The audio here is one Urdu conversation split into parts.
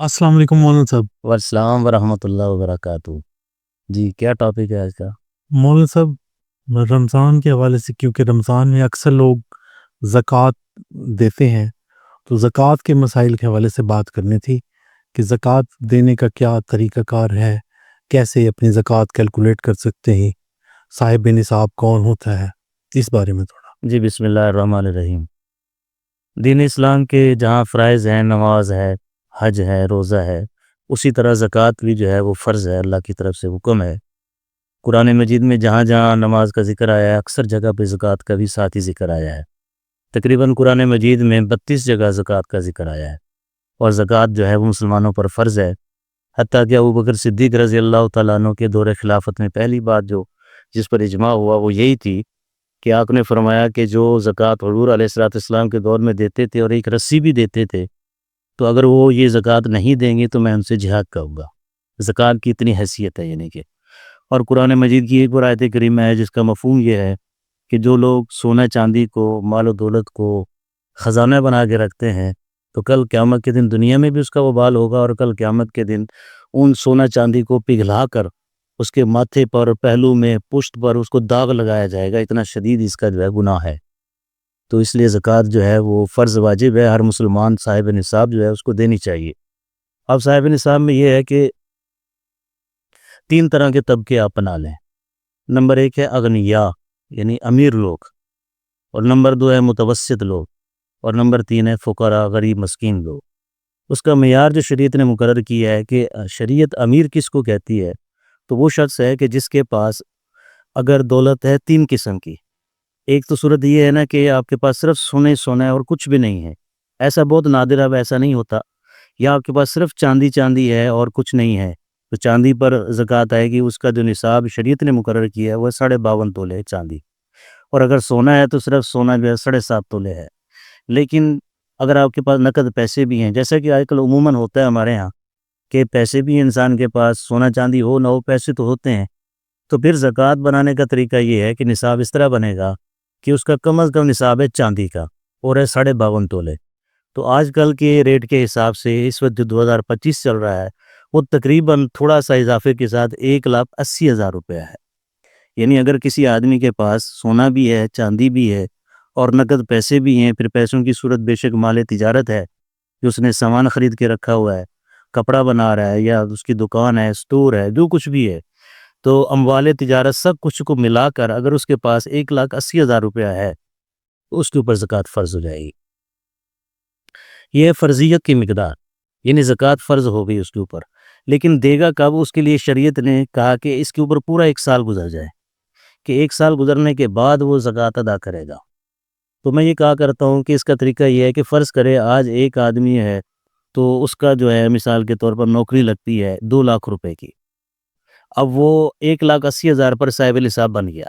السلام علیکم مولانا صاحب۔ والسلام ورحمۃ اللہ وبرکاتہ۔ جی کیا ٹاپک ہے آج کا؟ مولانا صاحب، رمضان کے حوالے سے، کیونکہ رمضان میں اکثر لوگ زکوٰۃ دیتے ہیں، تو زکوٰۃ کے مسائل کے حوالے سے بات کرنی تھی کہ زکوٰۃ دینے کا کیا طریقہ کار ہے، کیسے اپنی زکوٰۃ کیلکولیٹ کر سکتے ہیں، صاحب نصاب کون ہوتا ہے، اس بارے میں تھوڑا۔ جی بسم اللہ الرحمن الرحیم۔ دین اسلام کے جہاں فرائض ہیں، نماز ہے، حج ہے، روزہ ہے، اسی طرح زکوٰۃ بھی جو ہے وہ فرض ہے، اللہ کی طرف سے حکم ہے۔ قرآن مجید میں جہاں جہاں نماز کا ذکر آیا ہے، اکثر جگہ پہ زکوٰۃ کا بھی ساتھ ہی ذکر آیا ہے۔ تقریباً قرآن مجید میں 32 جگہ زکوٰۃ کا ذکر آیا ہے، اور زکوٰۃ جو ہے وہ مسلمانوں پر فرض ہے۔ حتیٰ کہ ابوبکر صدیق رضی اللہ تعالیٰ عنہ کے دور خلافت میں پہلی بات جس پر اجماع ہوا وہ یہی تھی کہ آپ نے فرمایا کہ جو زکوٰۃ حضور علیہ السلام کے دور میں دیتے تھے اور ایک رسی بھی دیتے تھے، تو اگر وہ یہ زکوٰۃ نہیں دیں گے تو میں ان سے جہاد کروں گا۔ زکوٰۃ کی اتنی حیثیت ہے یعنی کہ، اور قرآن مجید کی ایک اور آیت کریمہ ہے جس کا مفہوم یہ ہے کہ جو لوگ سونا چاندی کو، مال و دولت کو خزانہ بنا کے رکھتے ہیں، تو کل قیامت کے دن دنیا میں بھی اس کا وبال ہوگا، اور کل قیامت کے دن ان سونا چاندی کو پگھلا کر اس کے ماتھے پر، پہلو میں، پشت پر اس کو داغ لگایا جائے گا۔ اتنا شدید اس کا جو ہے گناہ ہے۔ تو اس لیے زکوٰۃ جو ہے وہ فرض واجب ہے، ہر مسلمان صاحب نصاب جو ہے اس کو دینی چاہیے۔ اب صاحب نصاب میں یہ ہے کہ 3 طرح کے طبقے آپ بنا لیں۔ نمبر 1 ہے اغنیاء یعنی امیر لوگ، اور نمبر 2 ہے متوسط لوگ، اور نمبر 3 ہے فقراء غریب مسکین لوگ۔ اس کا معیار جو شریعت نے مقرر کیا ہے کہ شریعت امیر کس کو کہتی ہے، تو وہ شخص ہے کہ جس کے پاس اگر دولت ہے 3 قسم کی۔ ایک تو صورت یہ ہے نا کہ آپ کے پاس صرف سونا ہے اور کچھ بھی نہیں ہے، ایسا بہت نادر، اب ایسا نہیں ہوتا۔ یا آپ کے پاس صرف چاندی ہے اور کچھ نہیں ہے، تو چاندی پر زکوٰۃ آئے گی۔ اس کا جو نصاب شریعت نے مقرر کیا ہے وہ 52.5 تولے ہے چاندی، اور اگر سونا ہے تو صرف سونا جو ہے 7.5 تولے ہے۔ لیکن اگر آپ کے پاس نقد پیسے بھی ہیں، جیسا کہ آج کل عموماً ہوتا ہے ہمارے ہاں کہ پیسے بھی انسان کے پاس، سونا چاندی ہو نہ ہو، پیسے تو ہوتے ہیں، تو پھر زکوٰۃ بنانے کا طریقہ یہ ہے کہ نصاب اس طرح بنے گا کہ اس کا کم از کم نصاب ہے چاندی کا، اور ہے 52.5 تولے۔ تو آج کل کے ریٹ کے حساب سے اس وقت جو 2025 چل رہا ہے، وہ تقریباً تھوڑا سا اضافے کے ساتھ 1,80,000 روپیہ ہے۔ یعنی اگر کسی آدمی کے پاس سونا بھی ہے، چاندی بھی ہے، اور نقد پیسے بھی ہیں، پھر پیسوں کی صورت بے شک مال تجارت ہے کہ اس نے سامان خرید کے رکھا ہوا ہے، کپڑا بنا رہا ہے، یا اس کی دکان ہے، اسٹور ہے، جو کچھ بھی ہے، تو اموال تجارت سب کچھ کو ملا کر اگر اس کے پاس 1,80,000 روپیہ ہے تو اس کے اوپر زکوٰۃ فرض ہو جائے گی۔ یہ ہے فرضیت کی مقدار، یعنی زکوٰۃ فرض ہو گئی اس کے اوپر۔ لیکن دے گا کب؟ اس کے لیے شریعت نے کہا کہ اس کے اوپر پورا 1 سال گزر جائے، کہ 1 سال گزرنے کے بعد وہ زکوٰۃ ادا کرے گا۔ تو میں یہ کہا کرتا ہوں کہ اس کا طریقہ یہ ہے کہ فرض کرے آج ایک آدمی ہے تو اس کا جو ہے مثال کے طور پر نوکری لگتی ہے 2 لاکھ روپے کی، اب وہ 1,80,000 پر صاحب نصاب بن گیا،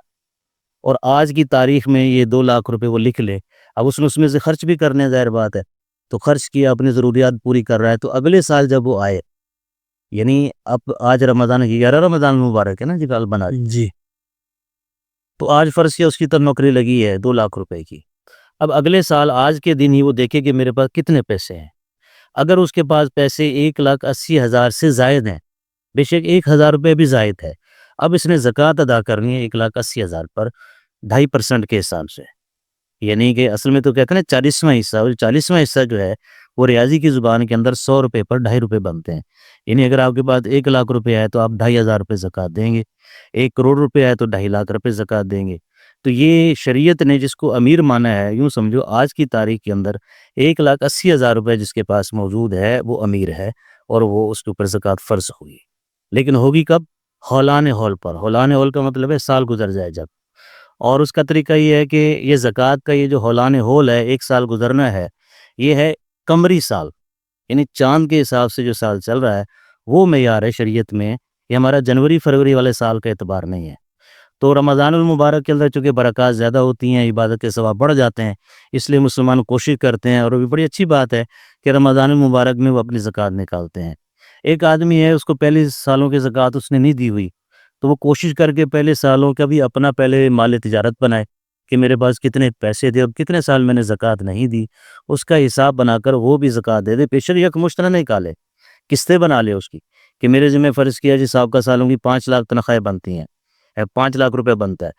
اور آج کی تاریخ میں یہ 2 لاکھ روپے وہ لکھ لے۔ اب اس نے اس میں سے خرچ بھی کرنے، ظاہر بات ہے، تو خرچ کیا، اپنی ضروریات پوری کر رہا ہے، تو اگلے سال جب وہ آئے، یعنی اب آج رمضان کی 11 رمضان مبارک ہے نا جی، کل بنا جی، تو آج فرض کیا اس کی تب نوکری لگی ہے 2 لاکھ روپے کی۔ اب اگلے سال آج کے دن ہی وہ دیکھے کہ میرے پاس کتنے پیسے ہیں۔ اگر اس کے پاس پیسے 1,80,000 سے زائد ہیں، بے شک 1,000 روپے بھی زائد ہے، اب اس نے زکوٰۃ ادا کرنی ہے 1,80,000 پر 2.5% کے حساب سے، یعنی کہ اصل میں تو کہتے ہیں نا 40واں حصہ، اور 40واں حصہ جو ہے وہ ریاضی کی زبان کے اندر 100 روپے پر 2.5 روپے بنتے ہیں۔ یعنی اگر آپ کے پاس 1 لاکھ روپے ہے تو آپ 2,500 روپے زکوٰۃ دیں گے، 1 کروڑ روپے ہے تو 2.5 لاکھ روپے زکوٰۃ دیں گے۔ تو یہ شریعت نے جس کو امیر مانا ہے، یوں سمجھو آج کی تاریخ کے اندر 1,80,000 روپے جس کے پاس موجود ہے وہ امیر ہے، اور وہ اس کے اوپر زکوٰۃ فرض ہوگی۔ لیکن ہوگی کب؟ ہولان ہول پر۔ ہولان ہول کا مطلب ہے سال گزر جائے جب، اور اس کا طریقہ یہ ہے کہ یہ زکوٰۃ کا یہ جو ہولان ہول ہے، 1 سال گزرنا ہے، یہ ہے قمری سال، یعنی چاند کے حساب سے جو سال چل رہا ہے وہ معیار ہے شریعت میں۔ یہ ہمارا جنوری فروری والے سال کا اعتبار نہیں ہے۔ تو رمضان المبارک کے اندر چونکہ برکات زیادہ ہوتی ہیں، عبادت کے ثواب بڑھ جاتے ہیں، اس لیے مسلمان کوشش کرتے ہیں، اور وہ بھی بڑی اچھی بات ہے کہ رمضان المبارک میں وہ اپنی زکوٰۃ نکالتے ہیں۔ ایک آدمی ہے، اس کو پہلے سالوں کی زکوٰۃ اس نے نہیں دی ہوئی، تو وہ کوشش کر کے پہلے سالوں کا بھی اپنا پہلے مال تجارت بنائے کہ میرے پاس کتنے پیسے تھے، اب کتنے سال میں نے زکوٰۃ نہیں دی، اس کا حساب بنا کر وہ بھی زکوٰۃ دے دے، پیشر یک مشت نہ نکالے قسطیں بنا لے اس کی کہ میرے ذمہ فرض کیا جی سابقہ سالوں کی 5 لاکھ تنخواہیں بنتی ہیں، 5 لاکھ روپے بنتا ہے،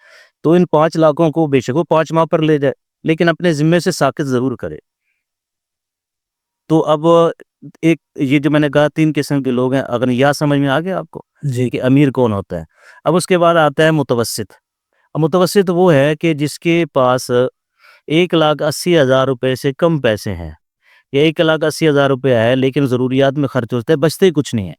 تو ان 5 لاکھوں کو بے شک وہ 5 ماہ پر لے جائے لیکن اپنے ذمے سے ساقط ضرور کرے۔ تو اب ایک یہ جو میں نے کہا 3 قسم کے لوگ ہیں، اگر یہ سمجھ میں آ گیا آپ کو جی کہ امیر کون ہوتا ہے۔ اب اس کے بعد آتا ہے متوسط۔ اب متوسط وہ ہے کہ جس کے پاس 1,80,000 روپے سے کم پیسے ہیں، یا 1,80,000 روپے ہے لیکن ضروریات میں خرچ ہوتا ہے، بچتے ہی کچھ نہیں ہے۔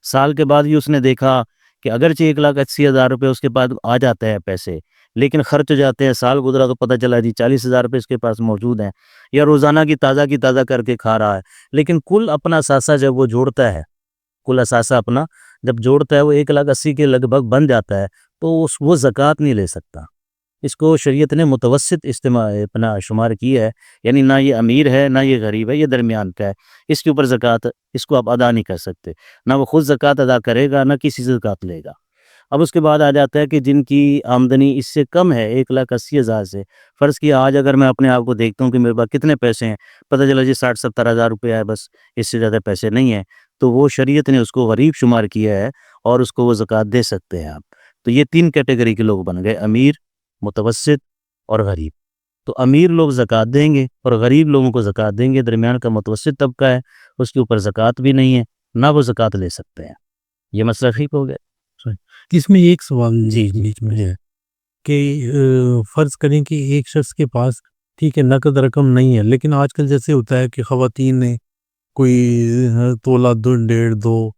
سال کے بعد بھی اس نے دیکھا کہ اگرچہ 1,80,000 روپے اس کے پاس آ جاتا ہے پیسے، لیکن خرچ ہو جاتے ہیں، سال گزرا تو پتہ چلا جی 40,000 روپے اس کے پاس موجود ہیں، یا روزانہ کی تازہ کر کے کھا رہا ہے، لیکن کل اپنا اثاثہ جب وہ جوڑتا ہے، کل اثاثہ اپنا جب جوڑتا ہے وہ 1,80,000 کے لگ بھگ بن جاتا ہے، تو وہ زکوٰۃ نہیں لے سکتا۔ اس کو شریعت نے متوسط اپنا شمار کیا ہے، یعنی نہ یہ امیر ہے نہ یہ غریب ہے، یہ درمیان کا ہے، اس کے اوپر زکوٰۃ اس کو آپ ادا نہیں کر سکتے، نہ وہ خود زکوٰۃ ادا کرے گا نہ کسی سے زکوٰۃ لے گا۔ اب اس کے بعد آ جاتا ہے کہ جن کی آمدنی اس سے کم ہے 1,80,000 سے، فرض کیا آج اگر میں اپنے آپ کو دیکھتا ہوں کہ میرے پاس کتنے پیسے ہیں، پتہ چلا جی 60-70 ہزار روپے ہے، بس اس سے زیادہ پیسے نہیں ہیں، تو وہ شریعت نے اس کو غریب شمار کیا ہے اور اس کو وہ زکوٰۃ دے سکتے ہیں آپ۔ تو یہ 3 کیٹیگری کے لوگ بن گئے، امیر، متوسط اور غریب۔ تو امیر لوگ زکوٰۃ دیں گے اور غریب لوگوں کو زکوٰۃ دیں گے، درمیان کا متوسط طبقہ ہے اس کے اوپر زکوٰۃ بھی نہیں ہے، نہ وہ زکوٰۃ لے سکتے ہیں۔ یہ مسئلہ ٹھیک ہو گیا؟ اس میں ایک سوال جی بیچ میں ہے کہ فرض کریں کہ ایک شخص کے پاس ٹھیک ہے نقد رقم نہیں ہے، لیکن آج کل جیسے ہوتا ہے کہ خواتین نے کوئی تولہ 1.5-2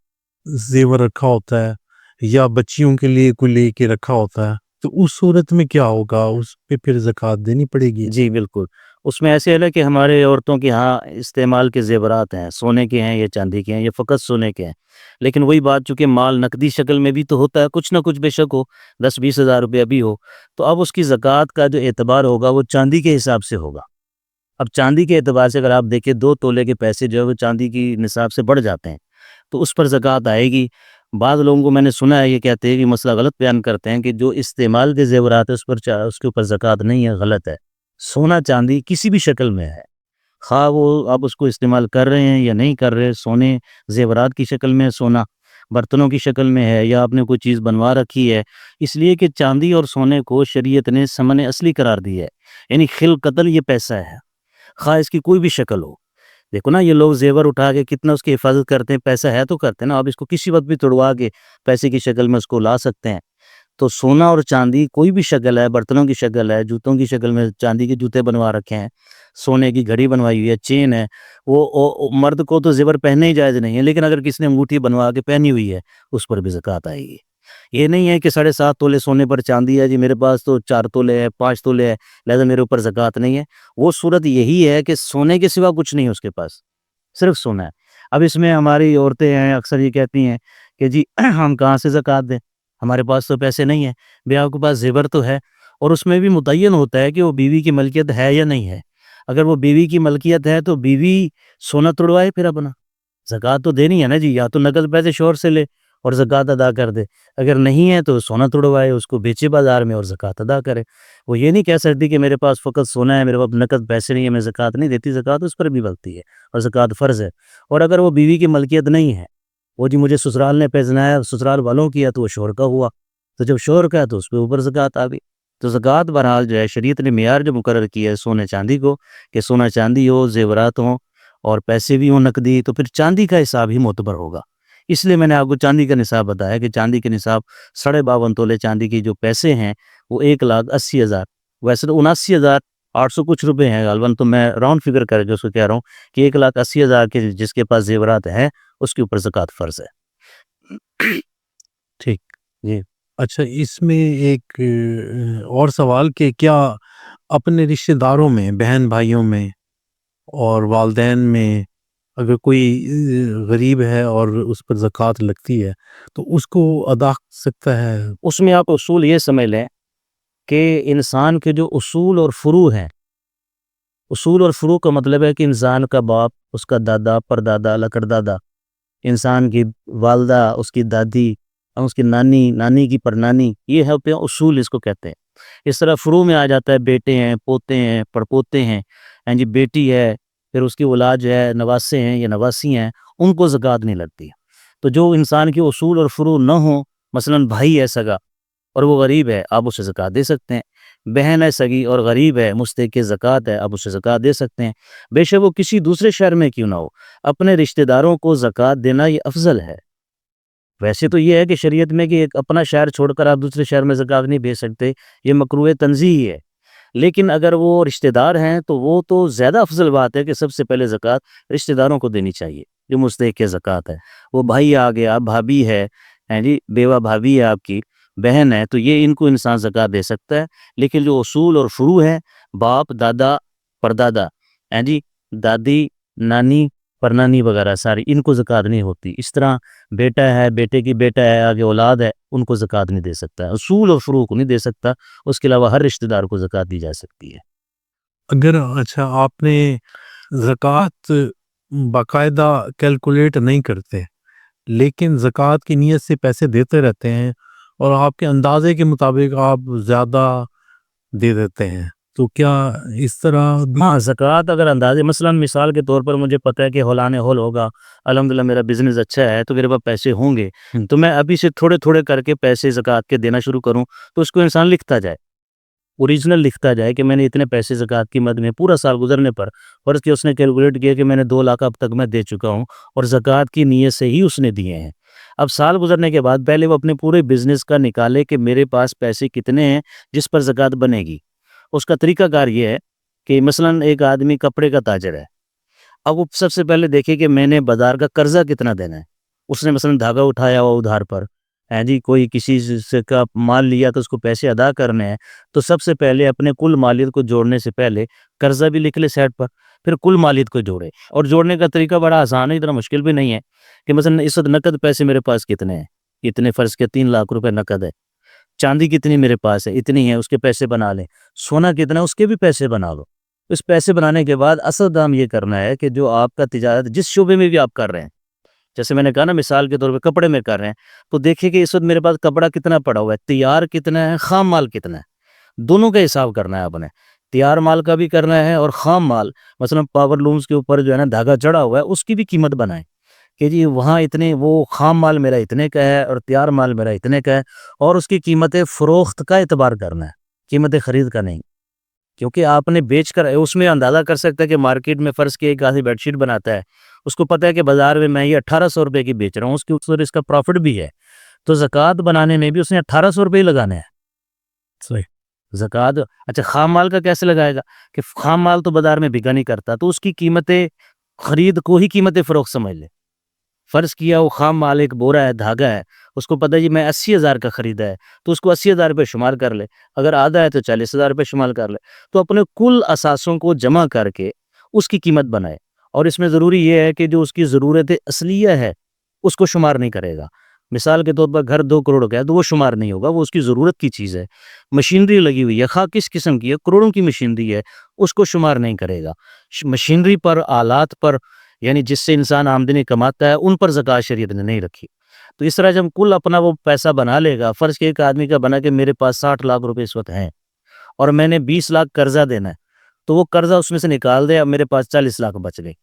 زیور رکھا ہوتا ہے، یا بچیوں کے لیے کوئی لے کے رکھا ہوتا ہے، تو اس صورت میں کیا ہوگا؟ اس پہ پھر زکوٰۃ دینی پڑے گی؟ جی بالکل، اس میں ایسے ہے نا کہ ہمارے عورتوں کے ہاں استعمال کے زیورات ہیں، سونے کے ہیں یا چاندی کے ہیں یا فقط سونے کے ہیں، لیکن وہی بات چونکہ مال نقدی شکل میں بھی تو ہوتا ہے، کچھ نہ کچھ بے شک ہو، 10-20 ہزار روپیہ بھی ہو، تو اب اس کی زکوٰۃ کا جو اعتبار ہوگا وہ چاندی کے حساب سے ہوگا۔ اب چاندی کے اعتبار سے اگر آپ دیکھیں 2 تولے کے پیسے جو ہے وہ چاندی کی نصاب سے بڑھ جاتے ہیں، تو اس پر زکوٰۃ آئے گی۔ بعض لوگوں کو میں نے سنا ہے یہ کہتے ہیں کہ مسئلہ غلط بیان کرتے ہیں کہ جو استعمال کے زیورات ہے اس کے اوپر زکوٰۃ نہیں ہے، غلط ہے۔ سونا چاندی کسی بھی شکل میں ہے، خواہ وہ آپ اس کو استعمال کر رہے ہیں یا نہیں کر رہے، سونے زیورات کی شکل میں ہے، سونا برتنوں کی شکل میں ہے، یا آپ نے کوئی چیز بنوا رکھی ہے، اس لیے کہ چاندی اور سونے کو شریعت نے ثمن اصلی قرار دی ہے، یعنی خل قتل یہ پیسہ ہے، خواہ اس کی کوئی بھی شکل ہو۔ دیکھو نا یہ لوگ زیور اٹھا کے کتنا اس کی حفاظت کرتے ہیں، پیسہ ہے تو کرتے ہیں نا، آپ اس کو کسی وقت بھی توڑوا کے پیسے کی شکل میں اس کو لا سکتے ہیں۔ تو سونا اور چاندی کوئی بھی شکل ہے، برتنوں کی شکل ہے، جوتوں کی شکل میں چاندی کے جوتے بنوا رکھے ہیں، سونے کی گھڑی بنوائی ہوئی ہے، چین ہے، وہ مرد کو تو زیور پہننے ہی جائز نہیں ہے، لیکن اگر کسی نے انگوٹھی بنوا کے پہنی ہوئی ہے اس پر بھی زکوٰۃ آئے گی۔ یہ نہیں ہے کہ 7.5 تولے سونے پر چاندی ہے جی میرے پاس تو 4 تولے ہے، 5 تولے ہے، لہذا میرے اوپر زکوٰۃ نہیں ہے۔ وہ صورت یہی ہے کہ سونے کے سوا کچھ نہیں ہے اس کے پاس، صرف سونا ہے۔ اب اس میں ہماری عورتیں ہیں اکثر یہ کہتی ہیں کہ جی ہم کہاں سے زکوٰۃ دیں، ہمارے پاس تو پیسے نہیں ہیں۔ بھئی آپ کے پاس زیور تو ہے، اور اس میں بھی متعین ہوتا ہے کہ وہ بیوی کی ملکیت ہے یا نہیں ہے۔ اگر وہ بیوی کی ملکیت ہے تو بیوی سونا توڑوائے پھر اپنا، زکوٰۃ تو دینی ہے نا جی، یا تو نقد پیسے شوہر سے لے اور زکوٰۃ ادا کر دے، اگر نہیں ہے تو سونا توڑوائے، اس کو بیچے بازار میں اور زکوٰۃ ادا کرے۔ وہ یہ نہیں کہہ سکتی کہ میرے پاس فقط سونا ہے، میرے پاس نقد پیسے نہیں ہے، میں زکوٰۃ نہیں دیتی، زکوٰۃ اس پر بھی بنتی ہے اور زکوٰۃ فرض ہے۔ اور اگر وہ بیوی کی ملکیت نہیں ہے، وہ جی مجھے سسرال نے پہنایا، سسرال والوں کیا تو وہ شوہر کا ہوا، تو جب شوہر کا ہے تو اس پہ اوپر زکوٰۃ آ گئی۔ تو زکوٰۃ بہرحال جو ہے شریعت نے معیار جو مقرر کیا ہے سونے چاندی کو، کہ سونا چاندی ہو، زیورات ہوں اور پیسے بھی ہوں نقدی، تو پھر چاندی کا حساب ہی معتبر ہوگا۔ اس لیے میں نے آپ کو چاندی کا نصاب بتایا کہ چاندی کے نصاب 52.5 تولے چاندی کی جو پیسے ہیں وہ 1,80,000، ویسے تو 79,800 کچھ روپے ہیں غالباً، تو میں راؤنڈ فگر کر جو اس کو کہہ رہا ہوں کہ 1,80,000 کے جس کے پاس زیورات ہیں اس کے اوپر زکوٰۃ فرض ہے۔ ٹھیک جی اچھا، اس میں ایک اور سوال کہ کیا اپنے رشتہ داروں میں، بہن بھائیوں میں اور والدین میں اگر کوئی غریب ہے اور اس پر زکوٰۃ لگتی ہے تو اس کو ادا کر سکتا ہے؟ اس میں آپ اصول یہ سمجھ لیں کہ انسان کے جو اصول اور فروع ہیں، اصول اور فروع کا مطلب ہے کہ انسان کا باپ، اس کا دادا، پردادا، لکڑدادا، انسان کی والدہ، اس کی دادی، اس کی نانی، نانی کی پرنانی، یہ ہے اصول، اس کو کہتے ہیں۔ اس طرح فروع میں آ جاتا ہے بیٹے ہیں، پوتے ہیں، پڑپوتے ہیں، جی بیٹی ہے، پھر اس کی اولاد جو ہے نواسے ہیں یا نواسی ہیں، ان کو زکوٰۃ نہیں لگتی. تو جو انسان کے اصول اور فروع نہ ہوں، مثلاً بھائی ہے سگا اور وہ غریب ہے، آپ اسے زکوٰۃ دے سکتے ہیں. بہن ہے سگی اور غریب ہے، مستحق زکوٰۃ ہے، آپ اسے زکوٰۃ دے سکتے ہیں، بے شک وہ کسی دوسرے شہر میں کیوں نہ ہو. اپنے رشتہ داروں کو زکوٰۃ دینا یہ افضل ہے. ویسے تو یہ ہے کہ شریعت میں کہ ایک اپنا شہر چھوڑ کر آپ دوسرے شہر میں زکوٰۃ نہیں بھیج سکتے، یہ مکروہ تنزیہی ہے. لیکن اگر وہ رشتہ دار ہیں تو وہ تو زیادہ افضل بات ہے کہ سب سے پہلے زکوٰۃ رشتہ داروں کو دینی چاہیے جو مستحق زکوٰۃ ہے. وہ بھائی آ گیا، بھابھی ہے، ہیں جی، بیوہ بھابھی ہے آپ کی، بہن ہے، تو یہ ان کو انسان زکوٰۃ دے سکتا ہے. لیکن جو اصول اور فروع ہے، باپ، دادا، پردادا، ہیں جی، دادی، نانی، پرنانی وغیرہ ساری، ان کو زکوٰۃ نہیں ہوتی. اس طرح بیٹا ہے، بیٹے کی بیٹا ہے، آگے اولاد ہے، ان کو زکوٰۃ نہیں دے سکتا. اصول اور فروع کو نہیں دے سکتا. اس کے علاوہ ہر رشتہ دار کو زکوٰۃ دی جا سکتی ہے. اگر اچھا آپ نے زکوٰۃ باقاعدہ کیلکولیٹ نہیں کرتے لیکن زکوٰۃ کی نیت سے پیسے دیتے رہتے ہیں اور آپ کے اندازے کے مطابق آپ زیادہ دے دیتے ہیں، تو کیا اس طرح ہاں، زکوٰۃ اگر اندازے، مثلاً مثال کے طور پر مجھے پتہ ہے کہ ہولانِ ہول ہوگا، الحمدللہ میرا بزنس اچھا ہے تو میرے پاس پیسے ہوں گے، تو میں ابھی سے تھوڑے تھوڑے کر کے پیسے زکوٰۃ کے دینا شروع کروں، تو اس کو انسان لکھتا جائے، اوریجنل لکھتا جائے کہ میں نے اتنے پیسے زکوٰۃ کی مد میں پورا سال گزرنے پر، فرض کہ اس نے کیلکولیٹ کیا کہ میں نے 2 لاکھ اب تک میں دے چکا ہوں اور زکوٰۃ کی نیت سے ہی اس نے دیے ہیں. اب سال گزرنے کے بعد پہلے وہ اپنے پورے بزنس کا نکالے کہ میرے پاس پیسے کتنے ہیں جس پر زکوٰۃ بنے گی. اس کا طریقہ کار یہ ہے کہ مثلاً ایک آدمی کپڑے کا تاجر ہے، اب وہ سب سے پہلے دیکھے کہ میں نے بازار کا قرضہ کتنا دینا ہے. اس نے مثلاً دھاگا اٹھایا ہوا ادھار پر، ہیں جی، کوئی کسی سے کا مال لیا تو اس کو پیسے ادا کرنے ہیں، تو سب سے پہلے اپنے کل مالیت کو جوڑنے سے پہلے قرضہ بھی لکھ لے سائڈ پر، پھر کل مالیت کو جوڑے. اور جوڑنے کا طریقہ بڑا آسان ہے، اتنا مشکل بھی نہیں ہے کہ مثلاً اس وقت نقد پیسے میرے پاس کتنے ہیں، اتنے، فرض کے 3 لاکھ روپے نقد ہے. چاندی کتنی میرے پاس ہے، اتنی ہے، اس کے پیسے بنا لیں. سونا کتنا ہے، اس کے بھی پیسے بنا لو. اس پیسے بنانے کے بعد اصل دام یہ کرنا ہے کہ جو آپ کا تجارت جس شعبے میں بھی آپ کر رہے ہیں، جیسے میں نے کہا نا مثال کے طور پہ کپڑے میں کر رہے ہیں، تو دیکھیں کہ اس وقت میرے پاس کپڑا کتنا پڑا ہوا ہے، تیار کتنا ہے، خام مال کتنا ہے، دونوں کا حساب کرنا ہے آپ نے. تیار مال کا بھی کرنا ہے اور خام مال، مثلا پاور لومز کے اوپر جو ہے نا دھاگا چڑھا ہوا ہے، اس کی بھی قیمت بنائیں کہ جی وہاں اتنے، وہ خام مال میرا اتنے کا ہے اور تیار مال میرا اتنے کا ہے، اور اس کی قیمت فروخت کا اعتبار کرنا ہے، قیمت خرید کا نہیں. کیونکہ آپ نے بیچ کر اس میں اندازہ کر سکتا ہے کہ مارکیٹ میں فرض کی ایک آدمی بیڈ شیٹ بناتا ہے، اس کو پتہ ہے کہ بازار میں یہ 1800 روپے کی بیچ رہا ہوں، اس کے اوپر اس کا پروفٹ بھی ہے، تو زکوٰۃ بنانے میں بھی اس نے 1800 روپے ہی لگانے ہیں. صحیح؟ زکوٰۃ اچھا خام مال کا کیسے لگائے گا کہ خام مال تو بازار میں بکا نہیں کرتا، تو اس کی قیمت خرید کو ہی قیمت فروخت سمجھ لے. فرض کیا وہ خام مال ایک بورا ہے، دھاگا ہے، اس کو پتہ ہے جی میں 80,000 کا خریدا ہے، تو اس کو 80,000 روپے شمار کر لے، اگر آدھا ہے تو 40,000 روپے شمار کر لے. تو اپنے کل اثاثوں کو جمع کر کے اس کی قیمت بنائے. اور اس میں ضروری یہ ہے کہ جو اس کی ضرورت اصلیہ ہے اس کو شمار نہیں کرے گا. مثال کے طور پر گھر 2 کروڑ کا ہے تو وہ شمار نہیں ہوگا، وہ اس کی ضرورت کی چیز ہے. مشینری لگی ہوئی ہے، خواہ کس قسم کی ہے، کروڑوں کی مشینری ہے، اس کو شمار نہیں کرے گا. مشینری پر، آلات پر، یعنی جس سے انسان آمدنی کماتا ہے، ان پر زکوٰۃ شریعت نے نہیں رکھی. تو اس طرح جب کل اپنا وہ پیسہ بنا لے گا، فرض کہ ایک آدمی کا بنا کہ میرے پاس 60 لاکھ روپے اس وقت ہیں اور میں نے 20 لاکھ قرضہ دینا ہے، تو وہ قرضہ اس میں سے نکال دے، اب میرے پاس 40 لاکھ بچ گئے.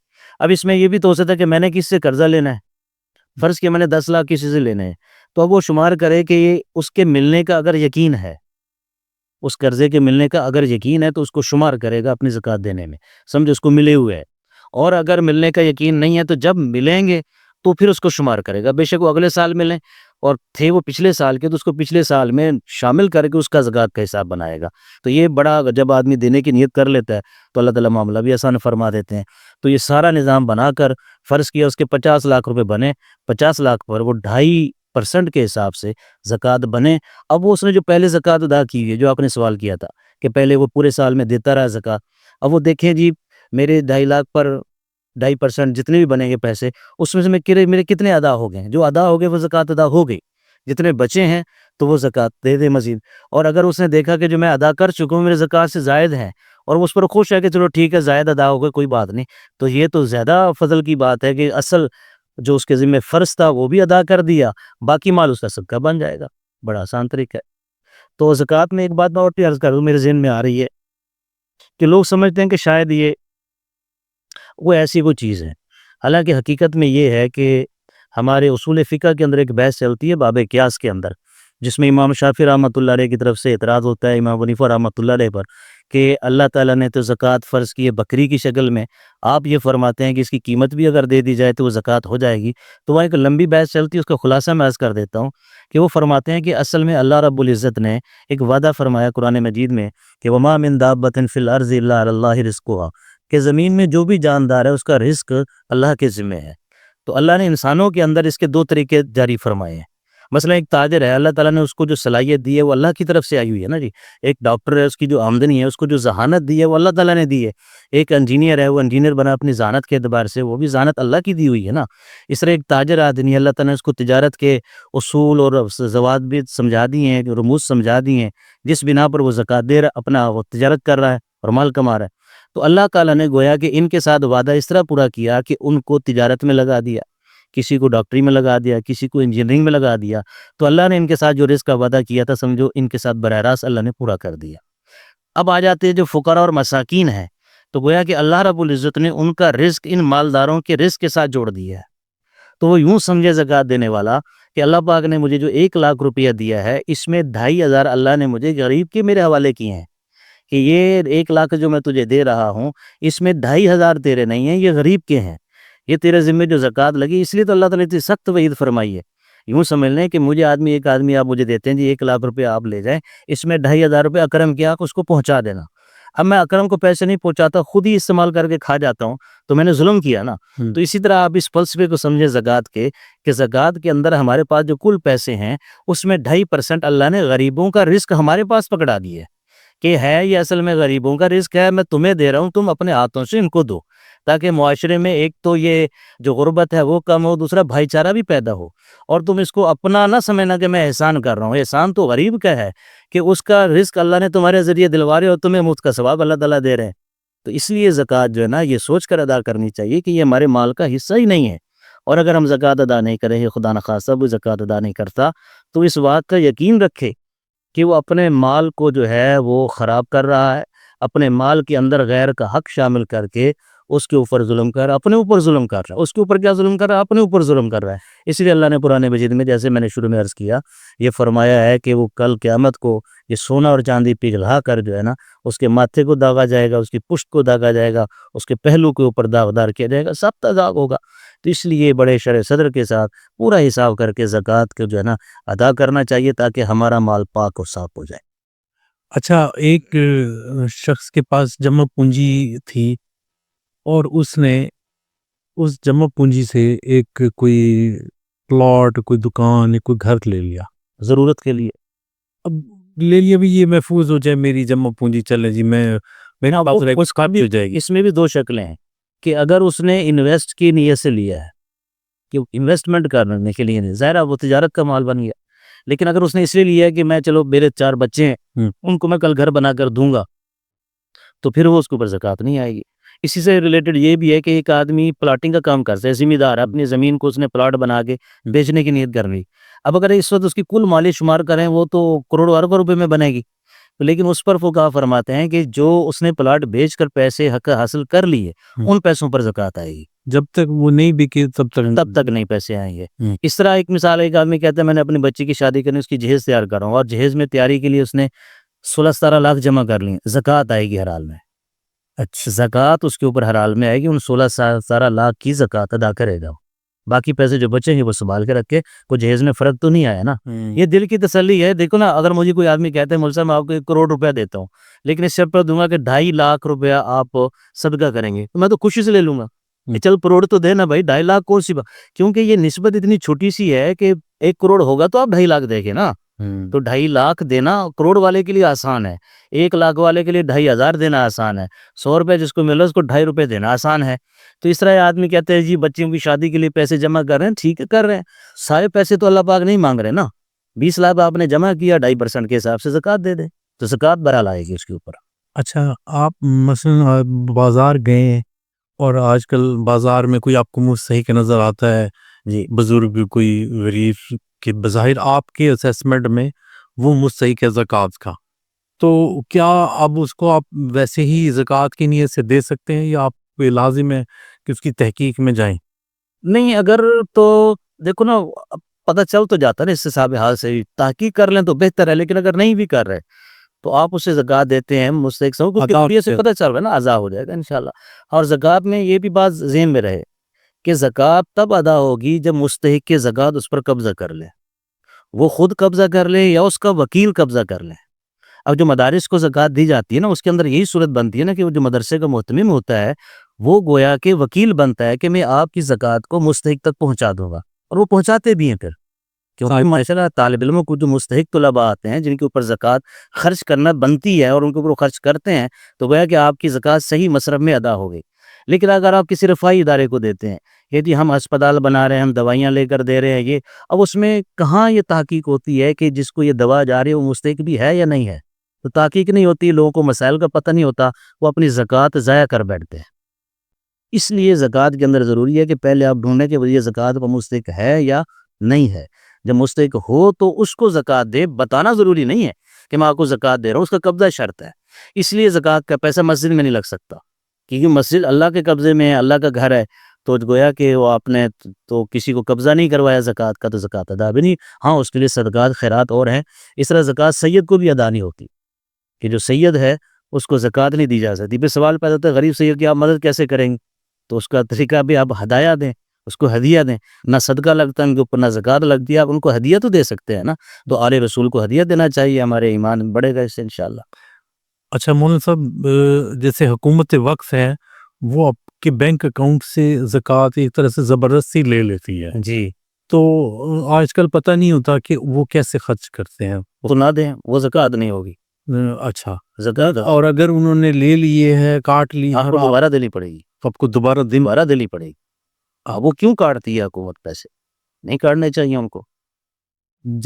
اب اس میں یہ بھی تو ہو سکتا ہے کہ میں نے کس سے قرضہ لینا ہے، فرض کہ میں نے 10 لاکھ کسی سے لینے ہیں، تو اب وہ شمار کرے کہ یہ اس کے ملنے کا اگر یقین ہے، اس قرضے کے ملنے کا اگر یقین ہے تو اس کو شمار کرے گا اپنی زکوٰۃ دینے میں، سمجھ اس کو ملے ہوئے ہے. اور اگر ملنے کا یقین نہیں ہے تو جب ملیں گے تو پھر اس کو شمار کرے گا، بے شک وہ اگلے سال ملیں اور تھے وہ پچھلے سال کے، تو اس کو پچھلے سال میں شامل کر کے اس کا زکوٰۃ کا حساب بنائے گا. تو یہ بڑا، جب آدمی دینے کی نیت کر لیتا ہے تو اللہ تعالیٰ معاملہ بھی آسان فرما دیتے ہیں. تو یہ سارا نظام بنا کر فرض کیا اس کے 50 لاکھ روپے بنے، 50 لاکھ پر وہ 2.5% کے حساب سے زکوٰۃ بنے. اب وہ اس نے جو پہلے زکوٰۃ ادا کی ہوئی ہے، جو آپ نے سوال کیا تھا کہ پہلے وہ پورے سال میں دیتا رہا زکوٰۃ، اب وہ دیکھیں جی میرے 2.5 لاکھ پر 2.5% جتنے بھی بنے گے پیسے، اس میں سے میرے کتنے ادا ہو گئے ہیں، جو ادا ہو گئے وہ زکوٰۃ ادا ہو گئی، جتنے بچے ہیں تو وہ زکوٰۃ دے دے مزید. اور اگر اس نے دیکھا کہ جو میں ادا کر چکا ہوں میرے زکوٰۃ سے زائد ہیں اور وہ اس پر خوش ہے کہ چلو ٹھیک ہے زائد ادا ہو گئے کوئی بات نہیں، تو یہ تو زیادہ فضل کی بات ہے کہ اصل جو اس کے ذمہ فرض تھا وہ بھی ادا کر دیا، باقی مال اس کا صدقہ بن جائے گا. بڑا آسان طریقہ ہے. تو زکوٰۃ میں ایک بات میں اور بھی عرض کر دوں، میرے ذہن میں آ رہی ہے کہ لوگ سمجھتے ہیں کہ شاید یہ وہ ایسی وہ چیز ہے. حالانکہ حقیقت میں یہ ہے کہ ہمارے اصول فقہ کے اندر ایک بحث چلتی ہے باب قیاس کے اندر، جس میں امام شافعی رحمۃ اللہ علیہ کی طرف سے اعتراض ہوتا ہے امام حنیفہ رحمۃ اللہ علیہ پر کہ اللہ تعالیٰ نے تو زکوٰۃ فرض کی ہے بکری کی شکل میں، آپ یہ فرماتے ہیں کہ اس کی قیمت بھی اگر دے دی جائے تو وہ زکوٰۃ ہو جائے گی۔ تو وہاں ایک لمبی بحث چلتی ہے، اس کا خلاصہ میں عرض کر دیتا ہوں کہ وہ فرماتے ہیں کہ اصل میں اللہ رب العزت نے ایک وعدہ فرمایا قرآن مجید میں کہ وما من دابۃ فی الارض الا علی اللہ رزقها، کہ زمین میں جو بھی جاندار ہے اس کا رزق اللہ کے ذمہ ہے۔ تو اللہ نے انسانوں کے اندر اس کے دو طریقے جاری فرمائے ہیں۔ مثلا ایک تاجر ہے، اللہ تعالیٰ نے اس کو جو صلاحیت دی ہے وہ اللہ کی طرف سے آئی ہوئی ہے نا جی۔ ایک ڈاکٹر ہے، اس کی جو آمدنی ہے، اس کو جو ذہانت دی ہے وہ اللہ تعالیٰ نے دی ہے۔ ایک انجینئر ہے، وہ انجینئر بنا اپنی ذہانت کے اعتبار سے، وہ بھی ذہانت اللہ کی دی ہوئی ہے نا۔ اس طرح ایک تاجر آدمی، اللہ تعالیٰ نے اس کو تجارت کے اصول اور ضوابط سمجھا دیے ہیں، رموز سمجھا دیے ہیں، جس بنا پر وہ زکوٰۃ دے رہا، اپنا وہ تجارت کر رہا ہے اور مال کما رہا ہے۔ تو اللہ تعالیٰ نے گویا کہ ان کے ساتھ وعدہ اس طرح پورا کیا کہ ان کو تجارت میں لگا دیا، کسی کو ڈاکٹری میں لگا دیا، کسی کو انجینئرنگ میں لگا دیا۔ تو اللہ نے ان کے ساتھ جو رزق کا وعدہ کیا تھا، سمجھو ان کے ساتھ براہ راست اللہ نے پورا کر دیا۔ اب آ جاتے ہیں جو فقراء اور مساکین ہیں، تو گویا کہ اللہ رب العزت نے ان کا رزق ان مالداروں کے رزق کے ساتھ جوڑ دیا ہے۔ تو وہ یوں سمجھے زکوٰۃ دینے والا کہ اللہ پاک نے مجھے جو 1,00,000 روپیہ دیا ہے، اس میں 2,500 اللہ نے مجھے غریب کے میرے حوالے کیے ہیں، کہ یہ 1,00,000 جو میں تجھے دے رہا ہوں، اس میں 2,500 تیرے نہیں ہیں، یہ غریب کے ہیں، یہ تیرے ذمہ جو زکوٰۃ لگی۔ اس لیے تو اللہ تعالیٰ نے اتنی سخت وعید فرمائی ہے۔ یوں سمجھ لیں کہ مجھے ایک آدمی آپ مجھے دیتے ہیں جی 1,00,000 روپے آپ لے جائیں، اس میں 2,500 روپے اکرم کے آپ اس کو پہنچا دینا۔ اب میں اکرم کو پیسے نہیں پہنچاتا، خود ہی استعمال کر کے کھا جاتا ہوں، تو میں نے ظلم کیا نا۔ تو اسی طرح آپ اس فلسفے کو سمجھیں زکوٰۃ کے، کہ زکوٰۃ کے اندر ہمارے پاس جو کل پیسے ہیں اس میں 2.5% اللہ نے غریبوں کا رزق ہمارے پاس پکڑا دیا ہے، کہ ہے یہ اصل میں غریبوں کا رزق ہے، میں تمہیں دے رہا ہوں، تم اپنے ہاتھوں سے ان کو دو، تاکہ معاشرے میں ایک تو یہ جو غربت ہے وہ کم ہو، دوسرا بھائی چارہ بھی پیدا ہو، اور تم اس کو اپنا نہ سمجھنا کہ میں احسان کر رہا ہوں۔ احسان تو غریب کا ہے کہ اس کا رزق اللہ نے تمہارے ذریعے دلوا رہے اور تمہیں مفت کا ثواب اللہ تعالیٰ دے رہے ہیں۔ تو اس لیے زکوٰۃ جو ہے نا، یہ سوچ کر ادا کرنی چاہیے کہ یہ ہمارے مال کا حصہ ہی نہیں ہے، اور اگر ہم زکوٰۃ ادا نہیں کریں، خدا نخواستہ وہ زکوٰۃ ادا نہیں کرتا، تو اس بات کا یقین رکھے کہ وہ اپنے مال کو جو ہے وہ خراب کر رہا ہے، اپنے مال کے اندر غیر کا حق شامل کر کے اس کے اوپر ظلم کر رہا ہے، اپنے اوپر ظلم کر رہا ہے۔ اس کے اوپر کیا ظلم کر رہا ہے؟ اپنے اوپر ظلم کر رہا ہے۔ اس لیے اللہ نے قرآن مجید میں، جیسے میں نے شروع میں عرض کیا، یہ فرمایا ہے کہ وہ کل قیامت کو یہ سونا اور چاندی پگھلا کر جو ہے نا، اس کے ماتھے کو داغا جائے گا، اس کی پشت کو داغا جائے گا، اس کے پہلو کے اوپر داغدار کیا جائے گا، سب تداغ ہوگا۔ تو اس لیے بڑے شرح صدر کے ساتھ پورا حساب کر کے زکوٰۃ کو جو ہے نا ادا کرنا چاہیے، تاکہ ہمارا مال پاک اور صاف ہو جائے۔ اچھا، ایک شخص کے پاس جمع پونجی تھی اور اس نے اس جمع پونجی سے ایک کوئی پلاٹ، کوئی دکان یا کوئی گھر لے لیا، ضرورت کے لیے۔ اب لے لیا بھی، یہ محفوظ ہو جائے، میری جمع پونجی چلے جی، میں میرے پاس رہے، اس کا بھی ہو جائے گی۔ اس میں بھی دو شکلیں ہیں، کہ اگر اس نے انویسٹ کی نیت سے لیا ہے، کہ انویسٹمنٹ کرنے کے لیے نہیں، ظاہر ہے وہ تجارت کا مال بن گیا، لیکن اگر اس نے اس لیے لیا ہے کہ میں چلو میرے 4 بچے ہیں، ان کو میں کل گھر بنا کر دوں گا، تو پھر وہ اس کے اوپر زکوٰۃ نہیں آئے گی۔ اسی سے ریلیٹڈ یہ بھی ہے کہ ایک آدمی پلاٹنگ کا کام کرتا ہے، ذمہ دار، اپنی زمین کو اس نے پلاٹ بنا کے بیچنے کی نیت کر لی۔ اب اگر اس وقت اس کی کل مالی شمار کریں، وہ تو کروڑ اربوں روپے میں بنے گی، لیکن اس پر فقہا فرماتے ہیں کہ جو اس نے پلاٹ بیچ کر پیسے حق حاصل کر لیے، ان پیسوں پر زکوٰۃ آئے گی۔ جب تک وہ نہیں بکے تب تک نہیں پیسے آئیں گے۔ اس طرح ایک مثال، ایک آدمی کہتا ہے میں نے اپنی بچی کی شادی کرنی، اس کی جہیز تیار کر رہا ہوں، اور جہیز میں تیاری کے لیے اس نے 16-17 لاکھ جمع کر لی، زکوٰۃ آئے گی ہر حال میں۔ اچھا، زکوٰۃ اس کے اوپر ہر حال میں آئے گی، ان 16-17 لاکھ کی زکوٰۃ ادا کرے گا۔ باقی پیسے جو بچیں گے وہ سنبھال کے رکھے، کوئی جہیز میں فرق تو نہیں آیا نا۔ یہ دل کی تسلی ہے۔ دیکھو نا، اگر مجھے کوئی آدمی کہتا ہے مول صاحب میں آپ کو 1 کروڑ روپیہ دیتا ہوں، لیکن اس شرط پر دوں گا کہ 2.5 لاکھ روپیہ آپ صدقہ کریں گے، تو میں تو خوشی سے لے لوں گا، چل کروڑ تو دینا بھائی، 2.5 لاکھ کون سی بات، کیونکہ یہ نسبت اتنی چھوٹی سی ہے کہ 1 کروڑ ہوگا تو آپ 2.5 لاکھ دیں گے نا۔ تو 2.5 لاکھ دینا کروڑ والے کے لیے آسان ہے، 1 لاکھ والے کے لیے 2,500 دینا آسان ہے، 100 روپے جس کو مل رہا ہے اس کو 2.5 روپے دینا آسان ہے۔ تو اس طرح آدمی کہتے ہیں جی بچیوں کی شادی کے لیے پیسے جمع کر رہے ہیں، ٹھیک ہے کر رہے ہیں، سارے پیسے تو اللہ پاک نہیں مانگ رہے نا۔ 20 لاکھ آپ نے جمع کیا، 2.5% کے حساب سے زکوٰۃ دے دیں، تو زکوٰۃ بہرحال آئے گی اس کے اوپر۔ اچھا، آپ مثلا بازار گئے اور آج کل بازار میں کوئی آپ کو مستحق کے نظر آتا ہے، جی، بزرگ کوئی غریب کہ بظاہر آپ کے اسیسمنٹ میں وہ مستحق ہے زکوٰۃ کا، تو کیا اب اس کو آپ ویسے ہی زکوٰۃ کی نیت سے دے سکتے ہیں، یا آپ کو لازم ہے کہ اس کی تحقیق میں جائیں؟ نہیں اگر تو دیکھو نا اب پتہ چل تو جاتا ہے نا اس حساب حال سے ہی، تحقیق کر لیں تو بہتر ہے، لیکن اگر نہیں بھی کر رہے تو آپ اسے زکوٰۃ دیتے ہیں مستحق سے، کیونکہ یہ سے پتہ چل رہا ہے نا ادا ہو جائے گا انشاءاللہ۔ اور زکوٰۃ میں یہ بھی بات ذہن میں رہے کہ زکوٰۃ تب ادا ہوگی جب مستحق کے زکوٰۃ اس پر قبضہ کر لے، وہ خود قبضہ کر لے یا اس کا وکیل قبضہ کر لے۔ اب جو مدارس کو زکوٰۃ دی جاتی ہے نا اس کے اندر یہی صورت بنتی ہے نا کہ وہ جو مدرسے کا محتمم ہوتا ہے وہ گویا کہ وکیل بنتا ہے کہ میں آپ کی زکوٰۃ کو مستحق تک پہنچا دوں گا، اور وہ پہنچاتے بھی ہیں پھر، کیونکہ ماشاءاللہ طالب علموں کو جو مستحق طلباء آتے ہیں جن کے اوپر زکوٰۃ خرچ کرنا بنتی ہے اور ان کے اوپر وہ خرچ کرتے ہیں، تو گویا کہ آپ کی زکوٰۃ صحیح مصرف میں ادا ہو گئی۔ لیکن اگر آپ کسی رفاہی ادارے کو دیتے ہیں کہ جی ہم ہسپتال بنا رہے ہیں، ہم دوائیاں لے کر دے رہے ہیں، یہ اب اس میں کہاں یہ تحقیق ہوتی ہے کہ جس کو یہ دوا جا رہی ہے وہ مستحق بھی ہے یا نہیں ہے؟ تو تحقیق نہیں ہوتی، لوگوں کو مسائل کا پتہ نہیں ہوتا، وہ اپنی زکوٰۃ ضائع کر بیٹھتے ہیں۔ اس لیے زکوٰۃ کے اندر ضروری ہے کہ پہلے آپ ڈھونڈیں کہ یہ زکوٰۃ پر مستحق ہے یا نہیں ہے۔ جب مستحق ہو تو اس کو زکوٰۃ دے، بتانا ضروری نہیں ہے کہ میں آپ کو زکوٰۃ دے رہا ہوں، اس کا قبضہ شرط ہے۔ اس لیے زکوٰۃ کا پیسہ مسجد میں نہیں لگ سکتا، کیونکہ مسجد اللہ کے قبضے میں ہے، اللہ کا گھر ہے، تو گویا کہ وہ آپ نے تو کسی کو قبضہ نہیں کروایا زکوٰۃ کا، تو زکوٰۃ ادا بھی نہیں۔ ہاں اس کے لیے صدقات خیرات اور ہیں۔ اس طرح زکوٰۃ سید کو بھی ادا نہیں ہوتی، کہ جو سید ہے اس کو زکوٰۃ نہیں دی جا سکتی۔ پھر سوال پیدا ہوتا ہے غریب سید کی آپ مدد کیسے کریں گے؟ تو اس کا طریقہ بھی آپ ہدایہ دیں، اس کو ہدیہ دیں، نہ صدقہ لگتا ہے ان کے اوپر، نہ زکوٰۃ لگتی ہے، آپ ان کو ہدیہ تو دے سکتے ہیں نا، تو آل رسول کو ہدیہ دینا چاہیے، ہمارے ایمان بڑھے گا اس سے انشاءاللہ۔ اچھا مولانا صاحب، جیسے حکومت وقف ہے وہ آپ کے بینک اکاؤنٹ سے زکوٰۃ ایک طرح سے زبردستی لے لیتی ہے، جی تو آج کل پتہ نہیں ہوتا کہ وہ کیسے خرچ کرتے ہیں۔ وہ نہ دیں، وہ زکوٰۃ نہیں ہوگی، اچھا، زکوٰۃ اور اگر انہوں نے لے لیے ہے، کاٹ لی، آپ کو دوبارہ دینی پڑے گی، آپ کو دوبارہ دوبارہ دینی پڑے گی۔ وہ کیوں کاٹتی ہے حکومت پیسے؟ نہیں کاٹنے چاہیے ان کو۔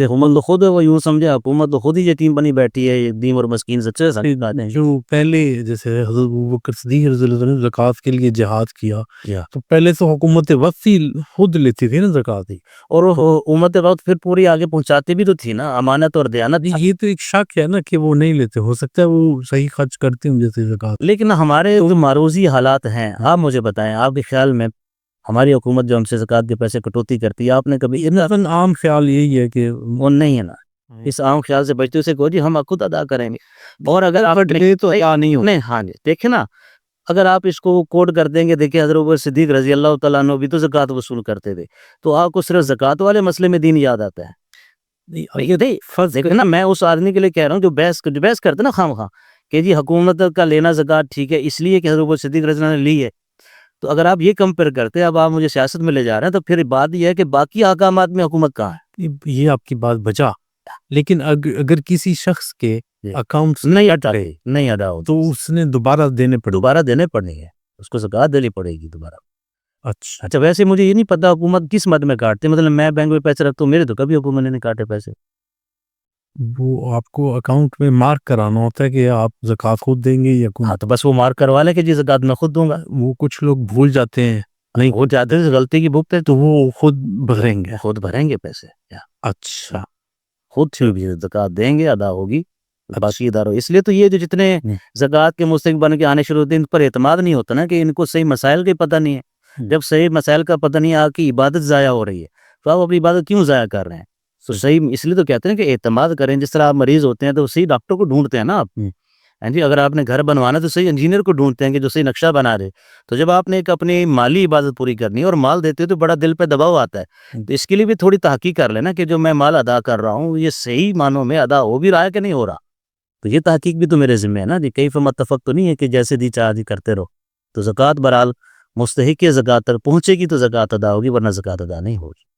حکومت تو خود ہے، وہ یوں سمجھے حکومت تو خود ہی یتیم بنی بیٹھی ہے، یتیم اور مسکین سچے ہیں۔ جو پہلے جیسے حضرت ابوبکر صدیق رضی اللہ عنہ نے زکوٰۃ کے لیے جہاد کیا، یا تو پہلے تو حکومت وقت ہی خود لیتی تھی نا زکوٰۃ ہی، اور امت وقت پھر پوری آگے پہنچاتی بھی تو تھی نا، امانت اور دیانت۔ یہ تو ایک شک ہے نا کہ وہ نہیں لیتے، ہو سکتا ہے وہ صحیح خرچ کرتے ہوں جیسے زکوٰۃ۔ لیکن ہمارے جو معروضی حالات ہیں، آپ مجھے بتائیں آپ کے خیال میں ہماری حکومت جو ہم سے زکوٰۃ کے پیسے کٹوتی کرتی ہے، آپ نے کبھی عام خیال یہی ہے کہ وہ نہیں ہے نا، اس عام خیال سے بچتے اسے کہو جی ہم خود ادا کریں گے، اور اگر آپ تو یا نہیں ہو، نہیں، ہاں جی دیکھیں نا، اگر آپ اس کو کوڈ کر دیں گے، دیکھیں حضرت ابوبکر صدیق رضی اللہ تعالیٰ عنہ بھی تو زکوٰۃ وصول کرتے تھے، تو آپ کو صرف زکوٰۃ والے مسئلے میں دین یاد آتا ہے۔ دیکھیں نا، میں اس آدمی کے لیے کہہ رہا ہوں جو بحث کرتے نا خواہ کہ جی حکومت کا لینا زکوٰۃ ٹھیک ہے اس لیے کہ حضرت ابوبکر صدیق رضی اللہ عنہ نے لی ہے، تو اگر آپ یہ کمپیئر کرتے ہیں، اب آپ مجھے سیاست میں لے جا رہے ہیں، تو پھر بات یہ ہے کہ باقی احکامات میں حکومت کہاں ہے؟ یہ آپ کی بات بچا، لیکن اگر کسی شخص کے اکاؤنٹ نہیں ادا ہو تو اس نے دوبارہ دینے پڑیں گے، اس کو زکوٰۃ دینی پڑے گی دوبارہ۔ اچھا، ویسے مجھے یہ نہیں پتا حکومت کس مد میں کاٹتے، مطلب میں بینک میں پیسے رکھتا ہوں، میرے تو کبھی حکومت نے نہیں کاٹے پیسے۔ وہ آپ کو اکاؤنٹ میں مارک کرانا ہوتا ہے کہ آپ زکوٰۃ خود دیں گے یا ہاں تو بس وہ مارک کروا لے کہ جی زکوٰۃ میں خود دوں گا، وہ کچھ لوگ بھول جاتے ہیں، نہیں وہ جاتے غلطی کی بھگتے تو وہ خود بھریں گے۔ خود بھریں گے پیسے، اچھا، خود زکوٰۃ دیں گے، ادا ہوگی باقی اداروں۔ اس لیے تو یہ جو جتنے زکوٰۃ کے مستحق بن کے آنے شروع ہوتے ہیں ان پر اعتماد نہیں ہوتا نا، کہ ان کو صحیح مسائل کا پتہ نہیں ہے۔ جب صحیح مسائل کا پتہ نہیں ہے، آپ کی عبادت ضائع ہو رہی ہے، تو آپ اپنی عبادت کیوں ضائع کر رہے ہیں؟ تو صحیح اس لیے تو کہتے ہیں کہ اعتماد کریں، جس طرح آپ مریض ہوتے ہیں تو صحیح ڈاکٹر کو ڈھونڈتے ہیں نا آپ، جی اگر آپ نے گھر بنوانا تو صحیح انجینئر کو ڈھونڈتے ہیں کہ جو صحیح نقشہ بنا دے۔ تو جب آپ نے ایک اپنی مالی عبادت پوری کرنی ہے اور مال دیتے ہو تو بڑا دل پہ دباؤ آتا ہے، تو اس کے لیے بھی تھوڑی تحقیق کر لینا کہ جو میں مال ادا کر رہا ہوں یہ صحیح معنوں میں ادا ہو بھی رہا ہے کہ نہیں ہو رہا، تو یہ تحقیق بھی تو میرے ذمہ ہے نا جی۔ کیف متفق تو نہیں ہے کہ جیسے دی چاہ دی کرتے رہو، تو زکوٰۃ بہرحال مستحق زکوٰۃ تک پہنچے گی تو زکوٰۃ ادا ہوگی، ورنہ زکوٰۃ ادا نہیں ہوگی۔